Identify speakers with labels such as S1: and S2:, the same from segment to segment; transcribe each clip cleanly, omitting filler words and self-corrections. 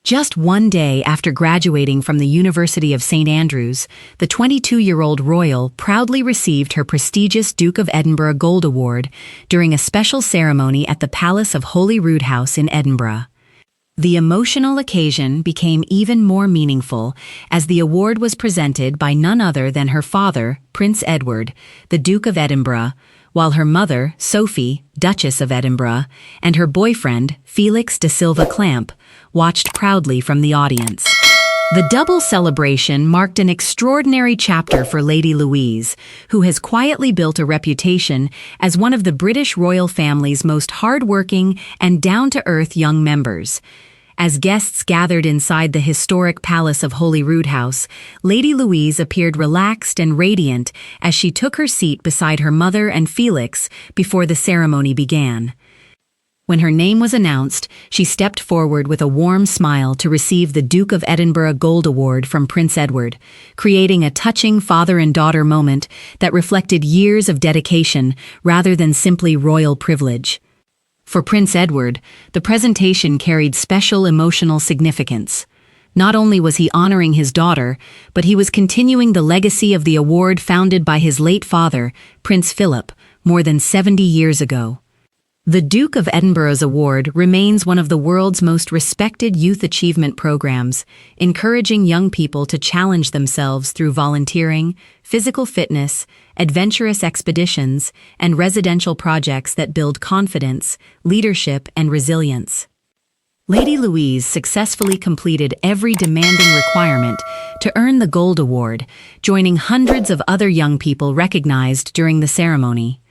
S1: Just one day after graduating from the University of St Andrews, the 22-year-old royal proudly received her prestigious Duke of Edinburgh Gold Award during a special ceremony at the Palace of Holyrood House in Edinburgh. The emotional occasion became even more meaningful as the award was presented by none other than her father, Prince Edward, the Duke of Edinburgh, while her mother, Sophie, Duchess of Edinburgh, and her boyfriend, Felix de Silva-Clamp, watched proudly from the audience. The double celebration marked an extraordinary chapter for Lady Louise, who has quietly built a reputation as one of the British royal family's most hard-working and down-to-earth young members. As guests gathered inside the historic Palace of Holyrood House, Lady Louise appeared relaxed and radiant as she took her seat beside her mother and Felix before the ceremony began. When her name was announced, she stepped forward with a warm smile to receive the Duke of Edinburgh Gold Award from Prince Edward, creating a touching father and daughter moment that reflected years of dedication rather than simply royal privilege. For Prince Edward, the presentation carried special emotional significance. Not only was he honoring his daughter, but he was continuing the legacy of the award founded by his late father, Prince Philip, more than 70 years ago. The Duke of Edinburgh's award remains one of the world's most respected youth achievement programs, encouraging young people to challenge themselves through volunteering, physical fitness, adventurous expeditions, and residential projects that build confidence, leadership, and resilience. Lady Louise successfully completed every demanding requirement to earn the Gold Award, joining hundreds of other young people recognized during the ceremony.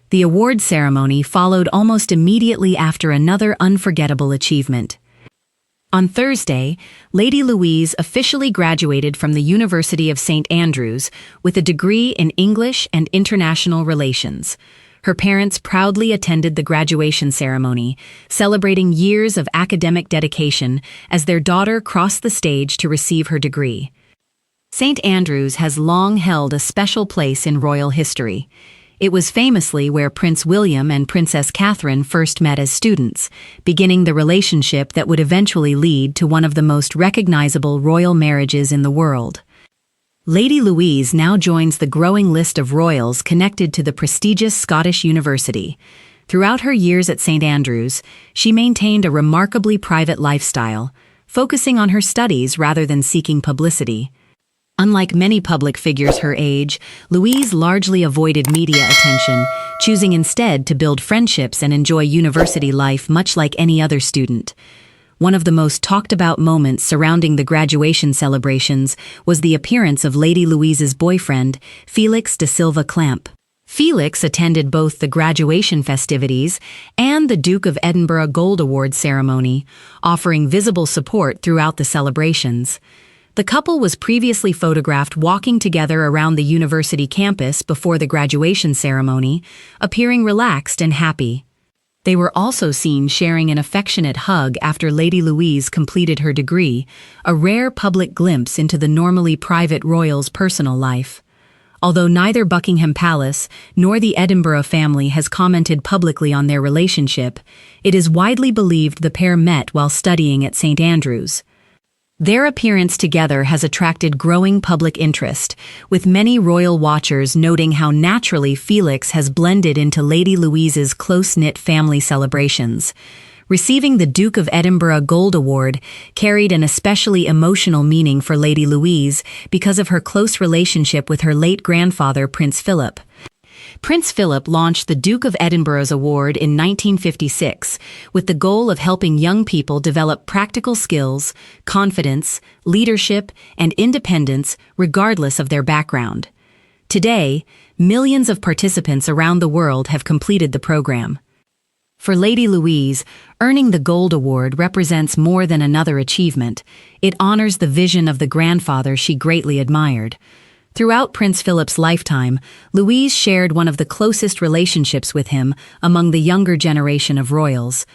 S1: The award ceremony followed almost immediately after another unforgettable achievement. On Thursday, Lady Louise officially graduated from the University of St Andrews with a degree in English and International Relations. Her parents proudly attended the graduation ceremony, celebrating years of academic dedication as their daughter crossed the stage to receive her degree. St Andrews has long held a special place in royal history. It was famously where Prince William and Princess Catherine first met as students, beginning the relationship that would eventually lead to one of the most recognizable royal marriages in the world. Lady Louise now joins the growing list of royals connected to the prestigious Scottish University. Throughout her years at St Andrews, she maintained a remarkably private lifestyle, focusing on her studies rather than seeking publicity. Unlike many public figures her age, Louise largely avoided media attention, choosing instead to build friendships and enjoy university life much like any other student. One of the most talked-about moments surrounding the graduation celebrations was the appearance of Lady Louise's boyfriend, Felix de Silva-Clamp. Felix attended both the graduation festivities and the Duke of Edinburgh Gold Award ceremony, offering visible support throughout the celebrations. The couple was previously photographed walking together around the university campus before the graduation ceremony, appearing relaxed and happy. They were also seen sharing an affectionate hug after Lady Louise completed her degree, a rare public glimpse into the normally private royal's personal life. Although neither Buckingham Palace nor the Edinburgh family has commented publicly on their relationship, it is widely believed the pair met while studying at St Andrews. Their appearance together has attracted growing public interest, with many royal watchers noting how naturally Felix has blended into Lady Louise's close-knit family celebrations. Receiving the Duke of Edinburgh Gold Award carried an especially emotional meaning for Lady Louise because of her close relationship with her late grandfather, Prince Philip. Prince Philip launched the Duke of Edinburgh's award in 1956 with the goal of helping young people develop practical skills, confidence, leadership, and independence regardless of their background. Today, millions of participants around the world have completed the program. For Lady Louise, earning the Gold Award represents more than another achievement. It honors the vision of the grandfather she greatly admired. Throughout Prince Philip's lifetime, Louise shared one of the closest relationships with him among the younger generation of royals.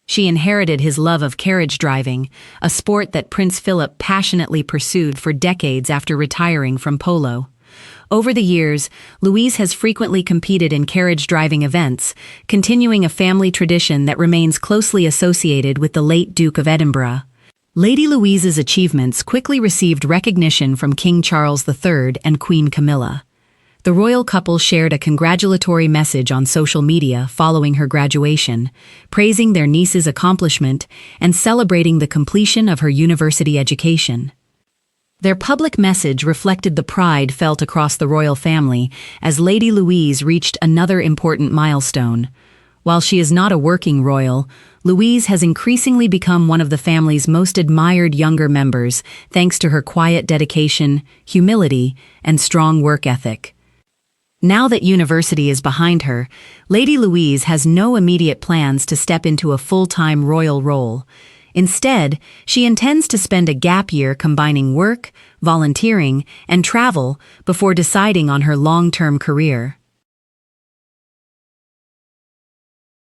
S1: She inherited his love of carriage driving, a sport that Prince Philip passionately pursued for decades after retiring from polo. Over the years, Louise has frequently competed in carriage driving events, continuing a family tradition that remains closely associated with the late Duke of Edinburgh. Lady Louise's achievements quickly received recognition from King Charles III and Queen Camilla. The royal couple shared a congratulatory message on social media following her graduation, praising their niece's accomplishment and celebrating the completion of her university education. Their public message reflected the pride felt across the royal family as Lady Louise reached another important milestone. While she is not a working royal, Louise has increasingly become one of the family's most admired younger members thanks to her quiet dedication, humility, and strong work ethic. Now that university is behind her, Lady Louise has no immediate plans to step into a full-time royal role. Instead, she intends to spend a gap year combining work, volunteering, and travel before deciding on her long-term career.